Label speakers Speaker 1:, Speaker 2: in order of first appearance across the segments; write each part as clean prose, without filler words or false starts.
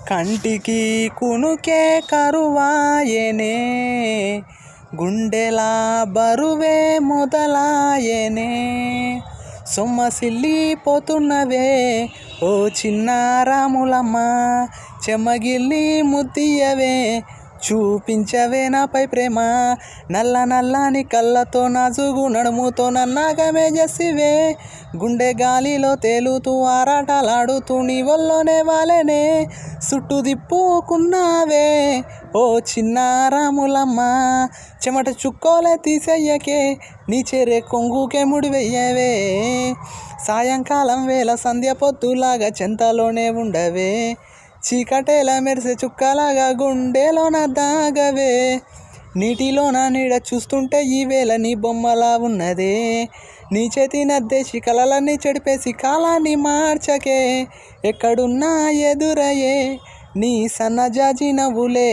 Speaker 1: కంటికి కునుకే కరువాయనే, గుండెలా బరువే మొదలాయనే. సొమ్మసిల్లిపోతున్నవే ఓ చిన్న రాములమ్మ, చెమ్మగిల్లి ముద్దియవే, చూపించవే నాపై ప్రేమ. నల్ల నల్లని కళ్ళతో నాజుగు నడుముతో నన్నాగమే చేసివే, గుండె గాలిలో తేలుతూ ఆరాటలాడుతూ నీ వల్లోనే వాలేనే. చుట్టూ దిప్పుకున్నావే ఓ చిన్న రాములమ్మ, చెమట చుక్కోలే తీసేయకే, నీ చెరే కొంగుకే ముడివెయ్యవే. సాయంకాలం వేళ సంధ్య పొద్దులాగా చెంతలోనే ఉండవే, చీకటేలా మెరిసే చుక్కలాగా గుండెలోన దాగవే. నీటిలోన నీడ చూస్తుంటే ఈవేళ నీ బొమ్మలా ఉన్నదే, నీ చేతి నద్దేసి కలలన్నీ చెడిపేసి కాలాన్ని మార్చకే. ఎక్కడున్నా ఎదురయ్యే నీ సన్నజాజి నవ్వులే,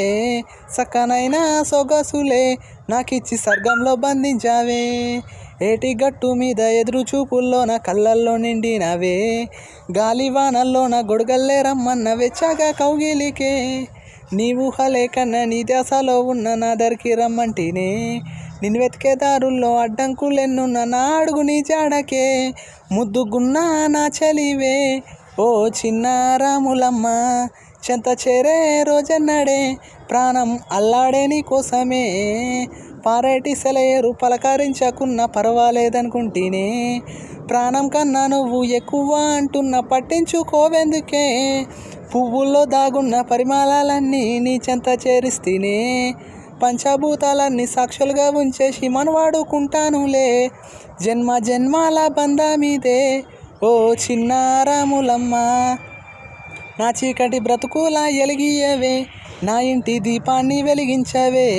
Speaker 1: సక్కనైన సొగసులే నాకిచ్చి స్వర్గంలో బంధించావే. ఏటి గట్టు మీద ఎదురు చూపుల్లోన కళ్ళల్లో నిండినవే, గాలివానల్లోన గొడుగల్లే రమ్మన్న వెచ్చగా కౌగిలికే. నీ ఊహలే కన్నా నీ ధ్యాసలో ఉన్న నా దగ్గరికి రమ్మంటినే, నిన్ను వెతికే దారుల్లో అడ్డంకులెన్నున్న నా అడుగు నీ జాడకే. ముద్దుగున్నా నా చెలివే ఓ చిన్న రాములమ్మ, చెంత చేరే రోజన్నడే ప్రాణం అల్లాడే నీ కోసమే. పారేటి సెలయేరు పలకరించకున్న పర్వాలేదనుకుంటేనే, ప్రాణం కన్నా నువ్వు ఎక్కువ అంటున్న పట్టించుకోవెందుకే. పువ్వుల్లో దాగున్న పరిమళాలన్నీ నీ చెంత చేరిస్తేనే, పంచభూతాలన్నీ సాక్షులుగా ఉంచేసి మనవాడుకుంటానులే. జన్మ జన్మాల బంధమిదే ఓ చిన్న రాములమ్మ, నా చీకటి బ్రతుకులా ఎలిగియవే, నా ఇంటి దీపాన్ని వెలిగించవే.